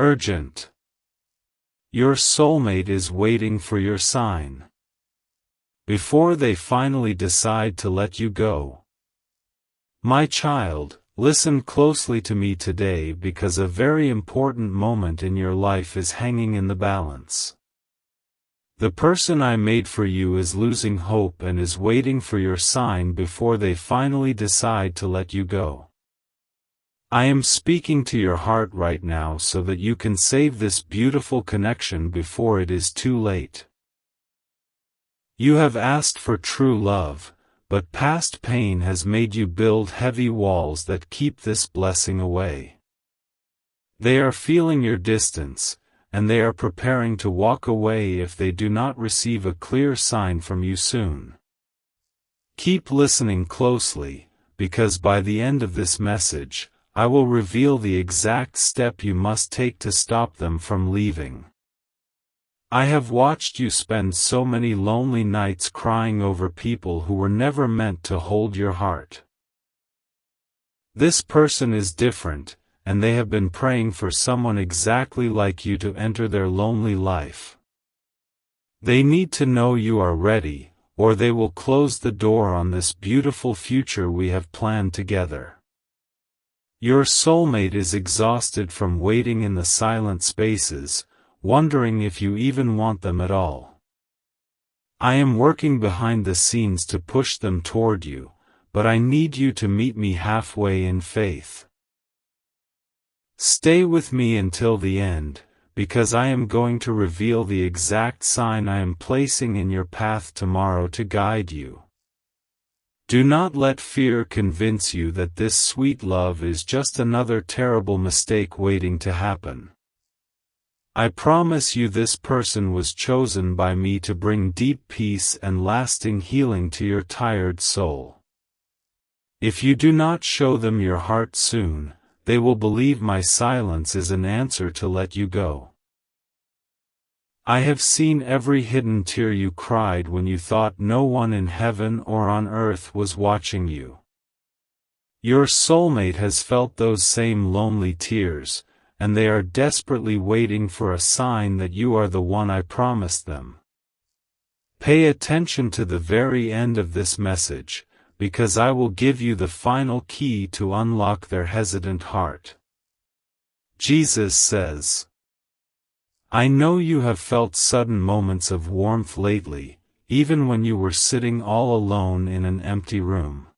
Urgent. Your soulmate is waiting for your sign. Before they finally decide to let you go. My child, listen closely to me today because a very important moment in your life is hanging in the balance. The person I made for you is losing hope and is waiting for your sign before they finally decide to let you go. I am speaking to your heart right now so that you can save this beautiful connection before it is too late. You have asked for true love, but past pain has made you build heavy walls that keep this blessing away. They are feeling your distance, and they are preparing to walk away if they do not receive a clear sign from you soon. Keep listening closely, because by the end of this message, I will reveal the exact step you must take to stop them from leaving. I have watched you spend so many lonely nights crying over people who were never meant to hold your heart. This person is different, and they have been praying for someone exactly like you to enter their lonely life. They need to know you are ready, or they will close the door on this beautiful future we have planned together. Your soulmate is exhausted from waiting in the silent spaces, wondering if you even want them at all. I am working behind the scenes to push them toward you, but I need you to meet me halfway in faith. Stay with me until the end, because I am going to reveal the exact sign I am placing in your path tomorrow to guide you. Do not let fear convince you that this sweet love is just another terrible mistake waiting to happen. I promise you this person was chosen by me to bring deep peace and lasting healing to your tired soul. If you do not show them your heart soon, they will believe my silence is an answer to let you go. I have seen every hidden tear you cried when you thought no one in heaven or on earth was watching you. Your soulmate has felt those same lonely tears, and they are desperately waiting for a sign that you are the one I promised them. Pay attention to the very end of this message, because I will give you the final key to unlock their hesitant heart. Jesus says, I know you have felt sudden moments of warmth lately, even when you were sitting all alone in an empty room.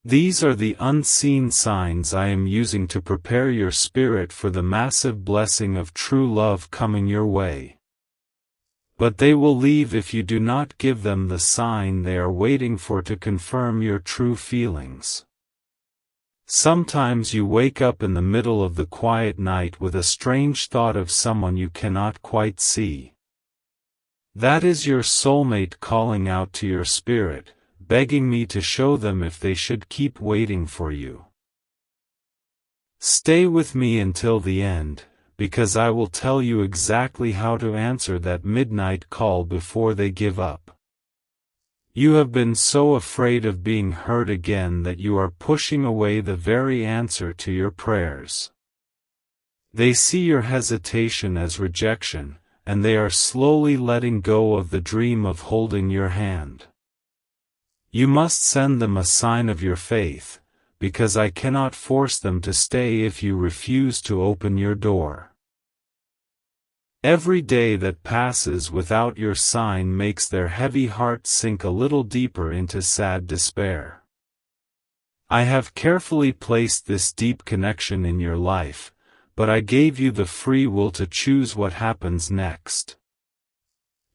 These are the unseen signs I am using to prepare your spirit for the massive blessing of true love coming your way. But they will leave if you do not give them the sign they are waiting for to confirm your true feelings. Sometimes you wake up in the middle of the quiet night with a strange thought of someone you cannot quite see. That is your soulmate calling out to your spirit, begging me to show them if they should keep waiting for you. Stay with me until the end, because I will tell you exactly how to answer that midnight call before they give up. You have been so afraid of being hurt again that you are pushing away the very answer to your prayers. They see your hesitation as rejection, and they are slowly letting go of the dream of holding your hand. You must send them a sign of your faith, because I cannot force them to stay if you refuse to open your door. Every day that passes without your sign makes their heavy heart sink a little deeper into sad despair. I have carefully placed this deep connection in your life, but I gave you the free will to choose what happens next.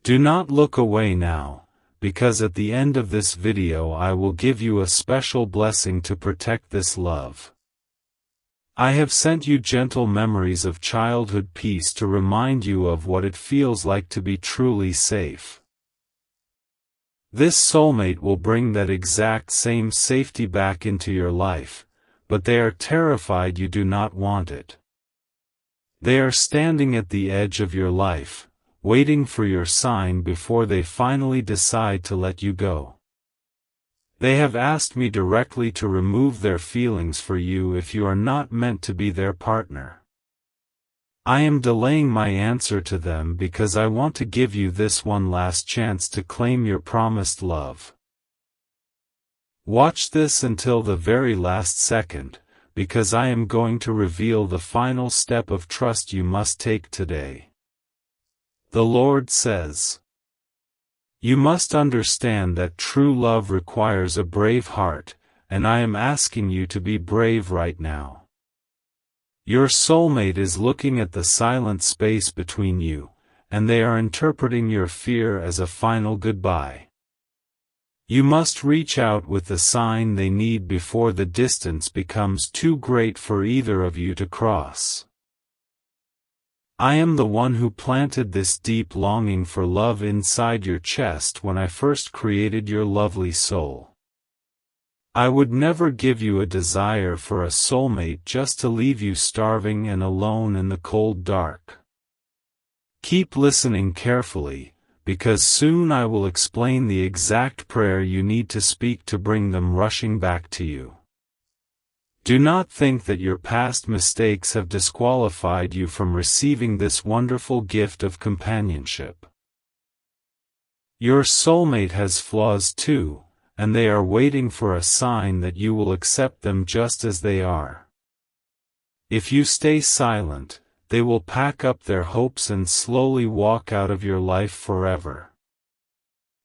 Do not look away now, because at the end of this video I will give you a special blessing to protect this love. I have sent you gentle memories of childhood peace to remind you of what it feels like to be truly safe. This soulmate will bring that exact same safety back into your life, but they are terrified you do not want it. They are standing at the edge of your life, waiting for your sign before they finally decide to let you go. They have asked me directly to remove their feelings for you if you are not meant to be their partner. I am delaying my answer to them because I want to give you this one last chance to claim your promised love. Watch this until the very last second, because I am going to reveal the final step of trust you must take today. The Lord says, you must understand that true love requires a brave heart, and I am asking you to be brave right now. Your soulmate is looking at the silent space between you, and they are interpreting your fear as a final goodbye. You must reach out with the sign they need before the distance becomes too great for either of you to cross. I am the one who planted this deep longing for love inside your chest when I first created your lovely soul. I would never give you a desire for a soulmate just to leave you starving and alone in the cold dark. Keep listening carefully, because soon I will explain the exact prayer you need to speak to bring them rushing back to you. Do not think that your past mistakes have disqualified you from receiving this wonderful gift of companionship. Your soulmate has flaws too, and they are waiting for a sign that you will accept them just as they are. If you stay silent, they will pack up their hopes and slowly walk out of your life forever.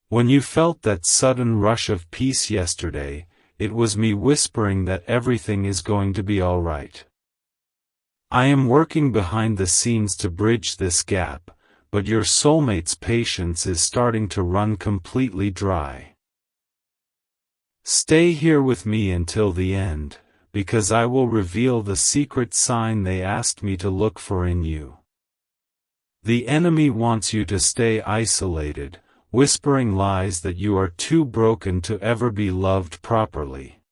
When you felt that sudden rush of peace yesterday, it was me whispering that everything is going to be all right. I am working behind the scenes to bridge this gap, but your soulmate's patience is starting to run completely dry. Stay here with me until the end, because I will reveal the secret sign they asked me to look for in you. The enemy wants you to stay isolated, whispering lies that you are too broken to ever be loved properly.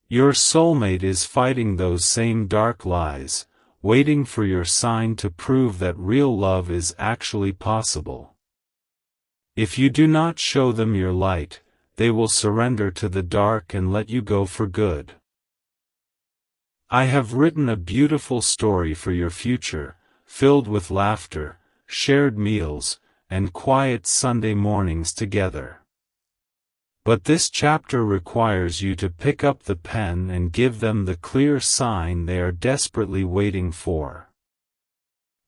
Your soulmate is fighting those same dark lies, waiting for your sign to prove that real love is actually possible. If you do not show them your light, they will surrender to the dark and let you go for good. I have written a beautiful story for your future, filled with laughter, shared meals, and quiet Sunday mornings together. But this chapter requires you to pick up the pen and give them the clear sign they are desperately waiting for.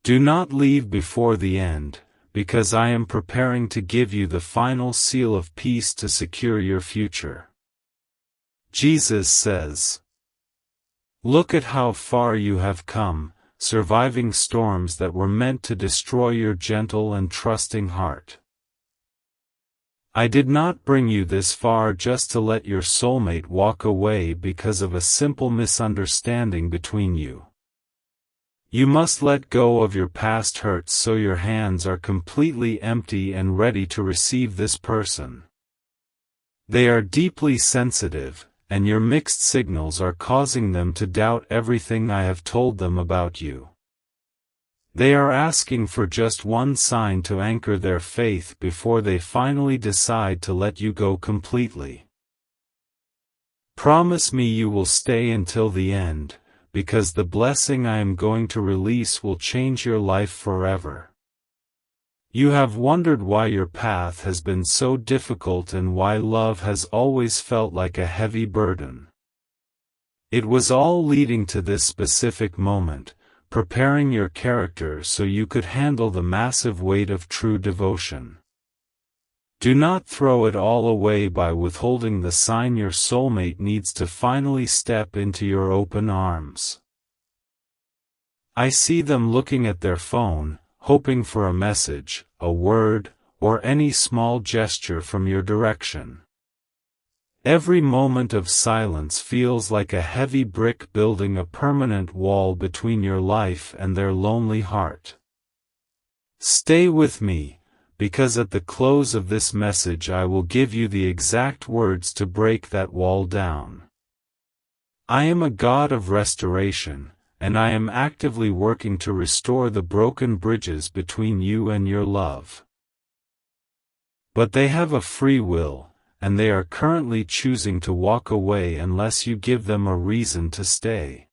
Do not leave before the end, because I am preparing to give you the final seal of peace to secure your future. Jesus says, look at how far you have come, surviving storms that were meant to destroy your gentle and trusting heart. I did not bring you this far just to let your soulmate walk away because of a simple misunderstanding between you. You must let go of your past hurts so your hands are completely empty and ready to receive this person. They are deeply sensitive, and your mixed signals are causing them to doubt everything I have told them about you. They are asking for just one sign to anchor their faith before they finally decide to let you go completely. Promise me you will stay until the end, because the blessing I am going to release will change your life forever. You have wondered why your path has been so difficult and why love has always felt like a heavy burden. It was all leading to this specific moment, preparing your character so you could handle the massive weight of true devotion. Do not throw it all away by withholding the sign your soulmate needs to finally step into your open arms. I see them looking at their phone, hoping for a message, a word, or any small gesture from your direction. Every moment of silence feels like a heavy brick building a permanent wall between your life and their lonely heart. Stay with me, because at the close of this message I will give you the exact words to break that wall down. I am a God of restoration, and I am actively working to restore the broken bridges between you and your love. But they have a free will, and they are currently choosing to walk away unless you give them a reason to stay.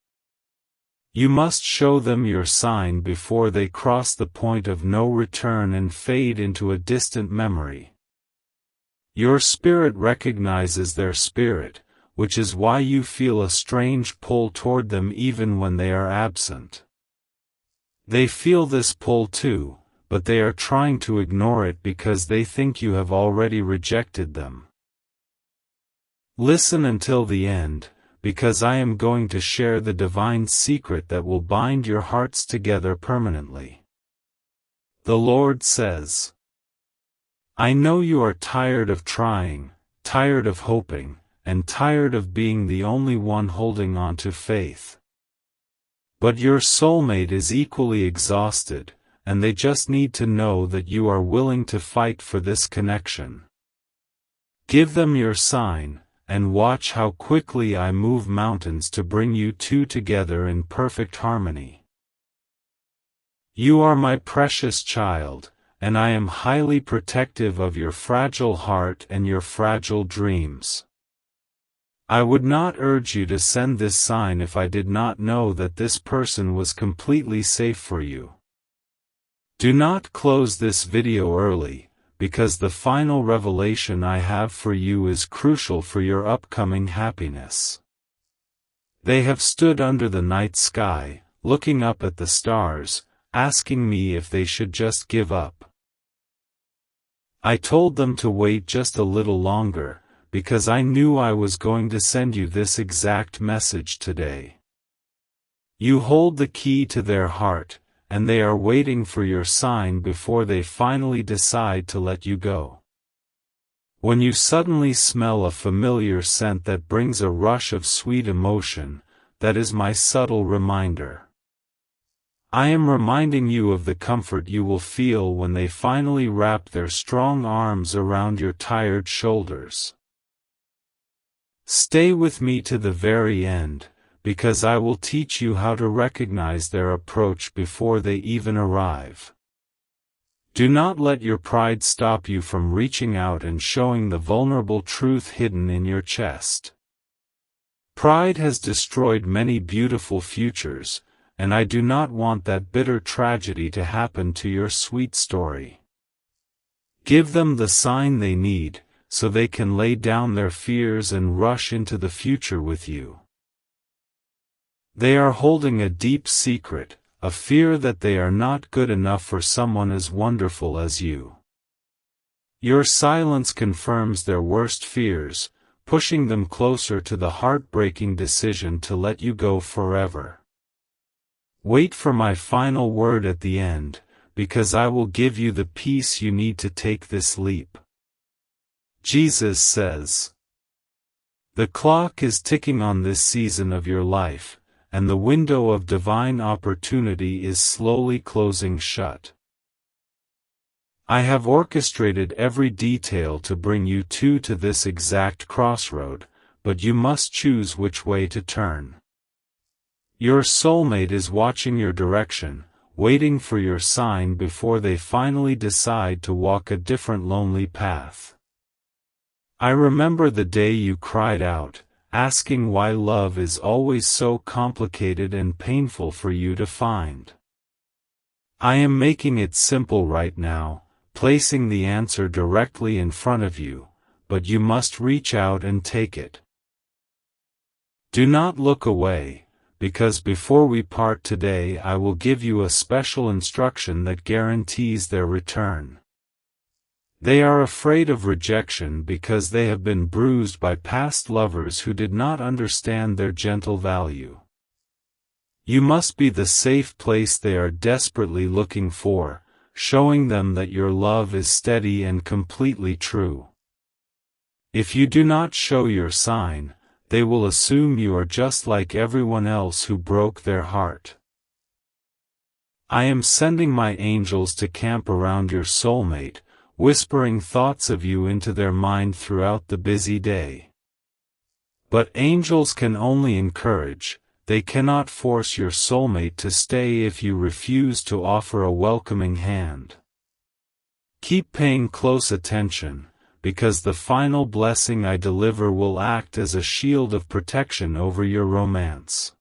You must show them your sign before they cross the point of no return and fade into a distant memory. Your spirit recognizes their spirit, which is why you feel a strange pull toward them even when they are absent. They feel this pull too, but they are trying to ignore it because they think you have already rejected them. Listen until the end, because I am going to share the divine secret that will bind your hearts together permanently. The Lord says, I know you are tired of trying, tired of hoping, and tired of being the only one holding on to faith. But your soulmate is equally exhausted, and they just need to know that you are willing to fight for this connection. Give them your sign, and watch how quickly I move mountains to bring you two together in perfect harmony. You are my precious child, and I am highly protective of your fragile heart and your fragile dreams. I would not urge you to send this sign if I did not know that this person was completely safe for you. Do not close this video early, because the final revelation I have for you is crucial for your upcoming happiness. They have stood under the night sky, looking up at the stars, asking me if they should just give up. I told them to wait just a little longer, because I knew I was going to send you this exact message today. You hold the key to their heart, and they are waiting for your sign before they finally decide to let you go. When you suddenly smell a familiar scent that brings a rush of sweet emotion, that is my subtle reminder. I am reminding you of the comfort you will feel when they finally wrap their strong arms around your tired shoulders. Stay with me to the very end, because I will teach you how to recognize their approach before they even arrive. Do not let your pride stop you from reaching out and showing the vulnerable truth hidden in your chest. Pride has destroyed many beautiful futures, and I do not want that bitter tragedy to happen to your sweet story. Give them the sign they need, so they can lay down their fears and rush into the future with you. They are holding a deep secret, a fear that they are not good enough for someone as wonderful as you. Your silence confirms their worst fears, pushing them closer to the heartbreaking decision to let you go forever. Wait for my final word at the end, because I will give you the peace you need to take this leap. Jesus says, the clock is ticking on this season of your life, and the window of divine opportunity is slowly closing shut. I have orchestrated every detail to bring you two to this exact crossroad, but you must choose which way to turn. Your soulmate is watching your direction, waiting for your sign before they finally decide to walk a different lonely path. I remember the day you cried out, asking why love is always so complicated and painful for you to find. I am making it simple right now, placing the answer directly in front of you, but you must reach out and take it. Do not look away, because before we part today I will give you a special instruction that guarantees their return. They are afraid of rejection because they have been bruised by past lovers who did not understand their gentle value. You must be the safe place they are desperately looking for, showing them that your love is steady and completely true. If you do not show your sign, they will assume you are just like everyone else who broke their heart. I am sending my angels to camp around your soulmate, whispering thoughts of you into their mind throughout the busy day. But angels can only encourage, they cannot force your soulmate to stay if you refuse to offer a welcoming hand. Keep paying close attention, because the final blessing I deliver will act as a shield of protection over your romance.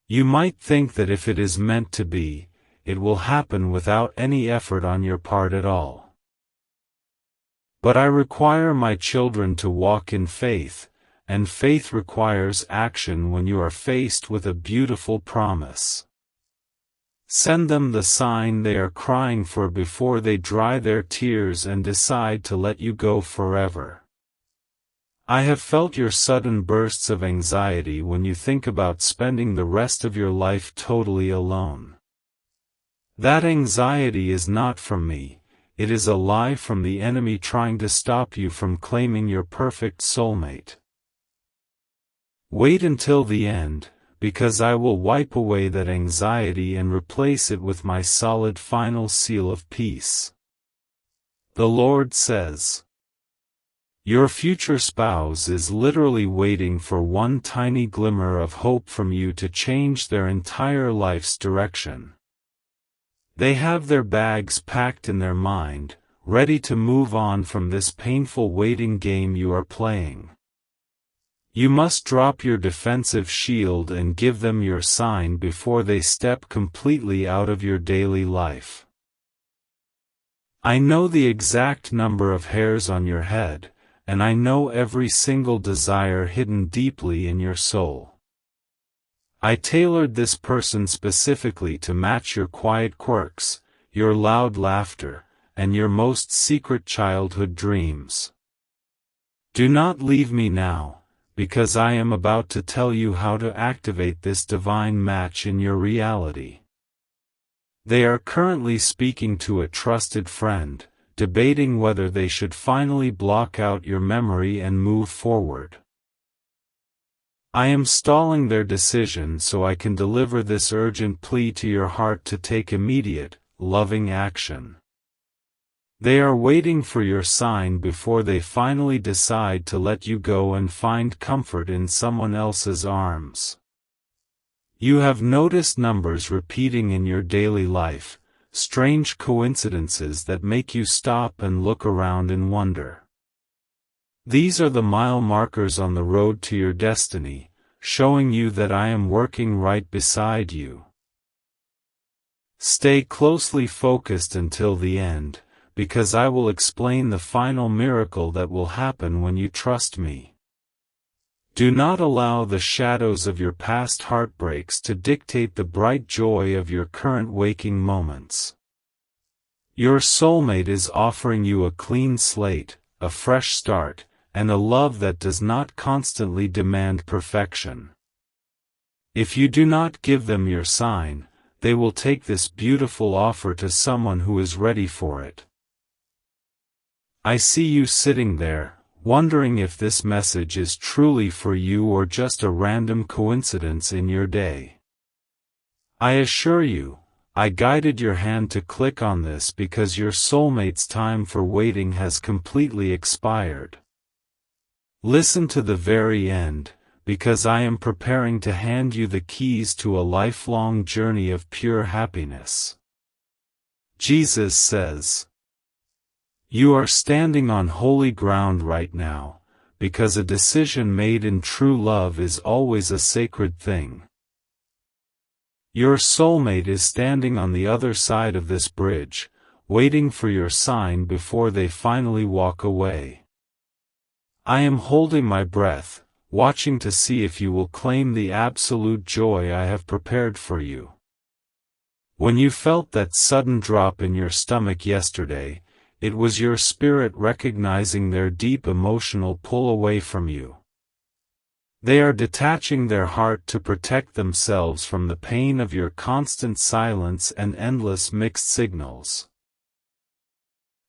You might think that if it is meant to be, it will happen without any effort on your part at all. But I require my children to walk in faith, and faith requires action when you are faced with a beautiful promise. Send them the sign they are crying for before they dry their tears and decide to let you go forever. I have felt your sudden bursts of anxiety when you think about spending the rest of your life totally alone. That anxiety is not from me, it is a lie from the enemy trying to stop you from claiming your perfect soulmate. Wait until the end, because I will wipe away that anxiety and replace it with my solid final seal of peace. The Lord says, your future spouse is literally waiting for one tiny glimmer of hope from you to change their entire life's direction. They have their bags packed in their mind, ready to move on from this painful waiting game you are playing. You must drop your defensive shield and give them your sign before they step completely out of your daily life. I know the exact number of hairs on your head, and I know every single desire hidden deeply in your soul. I tailored this person specifically to match your quiet quirks, your loud laughter, and your most secret childhood dreams. Do not leave me now, because I am about to tell you how to activate this divine match in your reality. They are currently speaking to a trusted friend, debating whether they should finally block out your memory and move forward. I am stalling their decision so I can deliver this urgent plea to your heart to take immediate, loving action. They are waiting for your sign before they finally decide to let you go and find comfort in someone else's arms. You have noticed numbers repeating in your daily life, strange coincidences that make you stop and look around in wonder. These are the mile markers on the road to your destiny, showing you that I am working right beside you. Stay closely focused until the end, because I will explain the final miracle that will happen when you trust me. Do not allow the shadows of your past heartbreaks to dictate the bright joy of your current waking moments. Your soulmate is offering you a clean slate, a fresh start, and a love that does not constantly demand perfection. If you do not give them your sign, they will take this beautiful offer to someone who is ready for it. I see you sitting there, wondering if this message is truly for you or just a random coincidence in your day. I assure you, I guided your hand to click on this because your soulmate's time for waiting has completely expired. Listen to the very end, because I am preparing to hand you the keys to a lifelong journey of pure happiness. Jesus says, you are standing on holy ground right now, because a decision made in true love is always a sacred thing. Your soulmate is standing on the other side of this bridge, waiting for your sign before they finally walk away. I am holding my breath, watching to see if you will claim the absolute joy I have prepared for you. When you felt that sudden drop in your stomach yesterday, it was your spirit recognizing their deep emotional pull away from you. They are detaching their heart to protect themselves from the pain of your constant silence and endless mixed signals.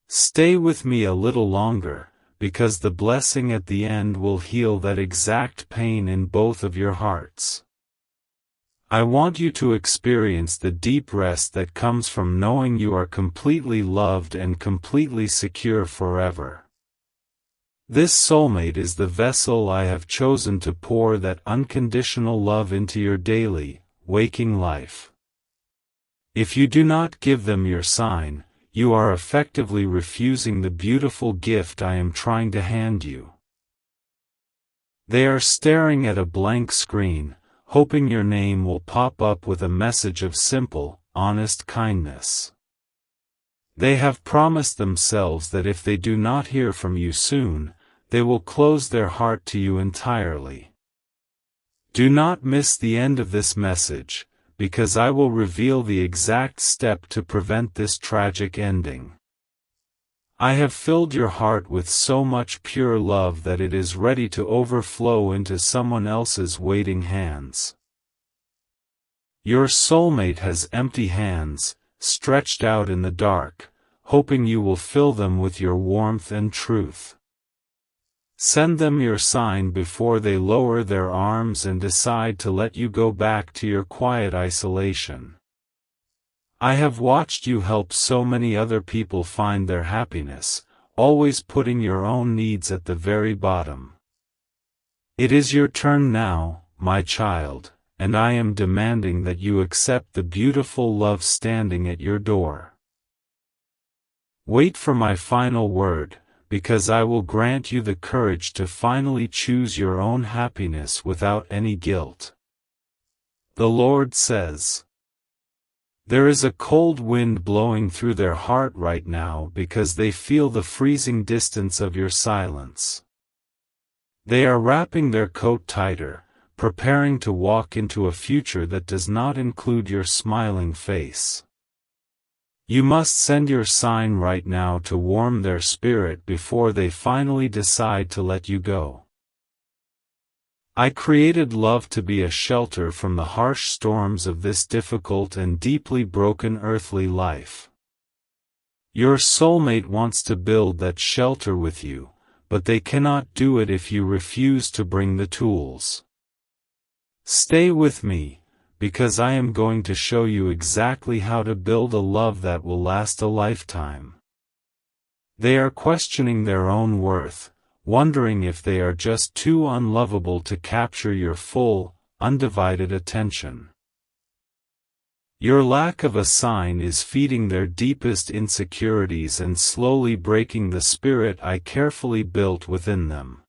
Stay with me a little longer, because the blessing at the end will heal that exact pain in both of your hearts. I want you to experience the deep rest that comes from knowing you are completely loved and completely secure forever. This soulmate is the vessel I have chosen to pour that unconditional love into your daily, waking life. If you do not give them your sign, you are effectively refusing the beautiful gift I am trying to hand you. They are staring at a blank screen, hoping your name will pop up with a message of simple, honest kindness. They have promised themselves that if they do not hear from you soon, they will close their heart to you entirely. Do not miss the end of this message, because I will reveal the exact step to prevent this tragic ending. I have filled your heart with so much pure love that it is ready to overflow into someone else's waiting hands. Your soulmate has empty hands, stretched out in the dark, hoping you will fill them with your warmth and truth. Send them your sign before they lower their arms and decide to let you go back to your quiet isolation. I have watched you help so many other people find their happiness, always putting your own needs at the very bottom. It is your turn now, my child, and I am demanding that you accept the beautiful love standing at your door. Wait for my final word, because I will grant you the courage to finally choose your own happiness without any guilt. The Lord says. There is a cold wind blowing through their heart right now because they feel the freezing distance of your silence. They are wrapping their coat tighter, preparing to walk into a future that does not include your smiling face. You must send your sign right now to warm their spirit before they finally decide to let you go. I created love to be a shelter from the harsh storms of this difficult and deeply broken earthly life. Your soulmate wants to build that shelter with you, but they cannot do it if you refuse to bring the tools. Stay with me, because I am going to show you exactly how to build a love that will last a lifetime. They are questioning their own worth, wondering if they are just too unlovable to capture your full, undivided attention. Your lack of a sign is feeding their deepest insecurities and slowly breaking the spirit I carefully built within them.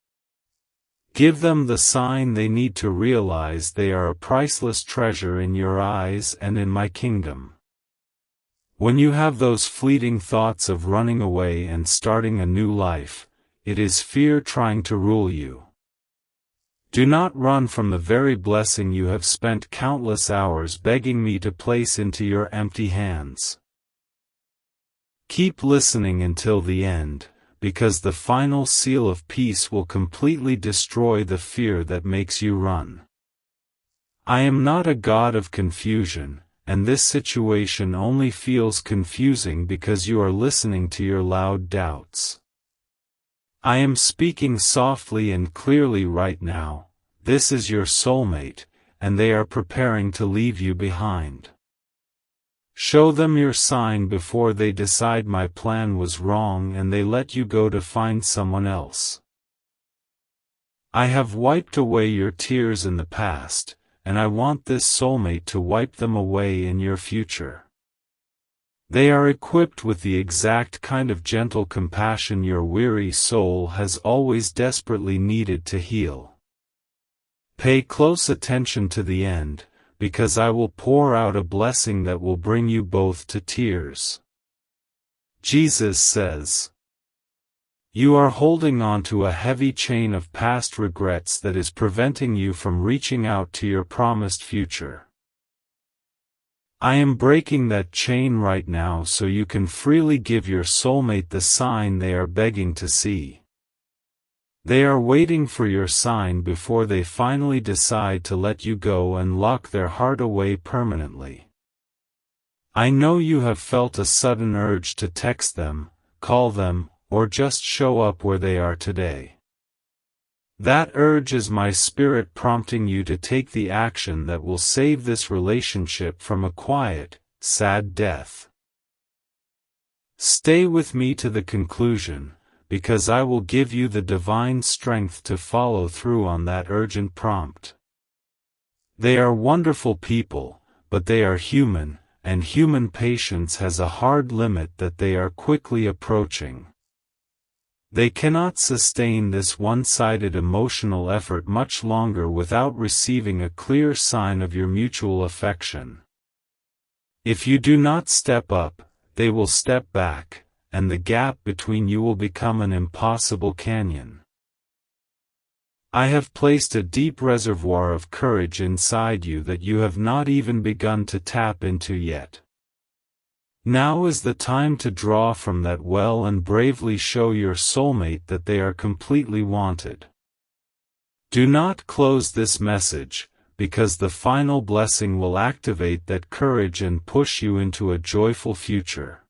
Give them the sign they need to realize they are a priceless treasure in your eyes and in my kingdom. When you have those fleeting thoughts of running away and starting a new life, it is fear trying to rule you. Do not run from the very blessing you have spent countless hours begging me to place into your empty hands. Keep listening until the end, because the final seal of peace will completely destroy the fear that makes you run. I am not a God of confusion, and this situation only feels confusing because you are listening to your loud doubts. I am speaking softly and clearly right now. This is your soulmate, and they are preparing to leave you behind. Show them your sign before they decide my plan was wrong and they let you go to find someone else. I have wiped away your tears in the past, and I want this soulmate to wipe them away in your future. They are equipped with the exact kind of gentle compassion your weary soul has always desperately needed to heal. Pay close attention to the end, because I will pour out a blessing that will bring you both to tears. Jesus says, you are holding on to a heavy chain of past regrets that is preventing you from reaching out to your promised future. I am breaking that chain right now so you can freely give your soulmate the sign they are begging to see. They are waiting for your sign before they finally decide to let you go and lock their heart away permanently. I know you have felt a sudden urge to text them, call them, or just show up where they are today. That urge is my spirit prompting you to take the action that will save this relationship from a quiet, sad death. Stay with me to the conclusion, because I will give you the divine strength to follow through on that urgent prompt. They are wonderful people, but they are human, and human patience has a hard limit that they are quickly approaching. They cannot sustain this one-sided emotional effort much longer without receiving a clear sign of your mutual affection. If you do not step up, they will step back, and the gap between you will become an impossible canyon. I have placed a deep reservoir of courage inside you that you have not even begun to tap into yet. Now is the time to draw from that well and bravely show your soulmate that they are completely wanted. Do not close this message, because the final blessing will activate that courage and push you into a joyful future.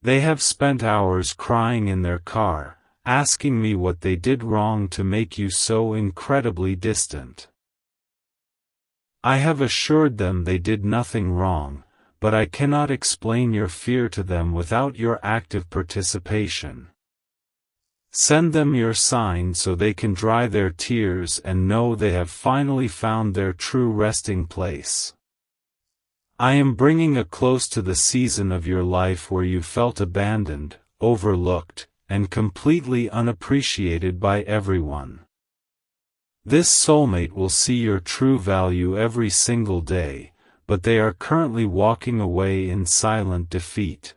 They have spent hours crying in their car, asking me what they did wrong to make you so incredibly distant. I have assured them they did nothing wrong, but I cannot explain your fear to them without your active participation. Send them your sign so they can dry their tears and know they have finally found their true resting place. I am bringing a close to the season of your life where you felt abandoned, overlooked, and completely unappreciated by everyone. This soulmate will see your true value every single day, but they are currently walking away in silent defeat.